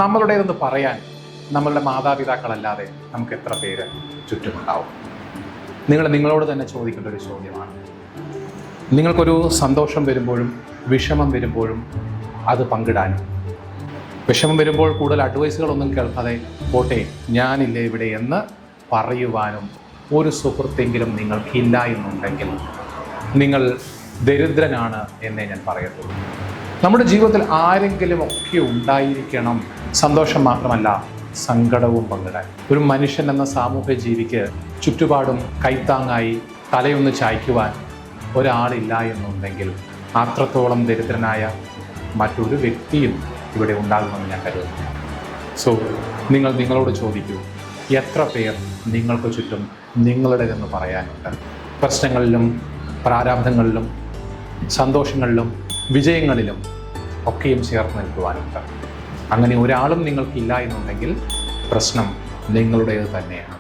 നമ്മളുടേതെന്ന് പറയാൻ നമ്മളുടെ മാതാപിതാക്കളല്ലാതെ നമുക്ക് എത്ര പേര് ചുറ്റുമുണ്ടാവും? നിങ്ങളോട് തന്നെ ചോദിക്കേണ്ട ഒരു ചോദ്യമാണ്. നിങ്ങൾക്കൊരു സന്തോഷം വരുമ്പോഴും വിഷമം വരുമ്പോഴും അത് പങ്കിടാനും, വിഷമം വരുമ്പോൾ കൂടുതൽ അഡ്വൈസുകളൊന്നും കേൾക്കാതെ പോട്ടെ ഞാനില്ലേ ഇവിടെ എന്ന് പറയുവാനും ഒരു സുഹൃത്തെങ്കിലും നിങ്ങൾക്കില്ല എന്നുണ്ടെങ്കിൽ നിങ്ങൾ ദരിദ്രനാണ് എന്നേ ഞാൻ പറയത്തുള്ളൂ. നമ്മുടെ ജീവിതത്തിൽ ആരെങ്കിലും ഒക്കെ ഉണ്ടായിരിക്കണം, സന്തോഷം മാത്രമല്ല സങ്കടവും പങ്കിടാൻ. ഒരു മനുഷ്യൻ എന്ന സാമൂഹ്യ ജീവിക്ക് ചുറ്റുപാടും കൈത്താങ്ങായി തലയൊന്ന് ചായ്ക്കുവാൻ ഒരാളില്ല എന്നുണ്ടെങ്കിൽ അത്രത്തോളം ദരിദ്രനായ മറ്റൊരു വ്യക്തിയും ഇവിടെ ഉണ്ടാകുമെന്ന് ഞാൻ കരുതുന്നു. സോ നിങ്ങളോട് ചോദിക്കൂ, എത്ര പേർ നിങ്ങൾക്ക് ചുറ്റും നിങ്ങളുടേതെന്ന് പറയാനുണ്ട്? പ്രശ്നങ്ങളിലും പ്രാരാബ്ധങ്ങളിലും സന്തോഷങ്ങളിലും വിജയങ്ങളിലും ഒക്കെയും ചേർന്ന് നിൽക്കുവാനുണ്ട്. അങ്ങനെ ഒരാളും നിങ്ങൾക്കില്ല എന്നുണ്ടെങ്കിൽ പ്രശ്നം നിങ്ങളുടേത് തന്നെയാണ്.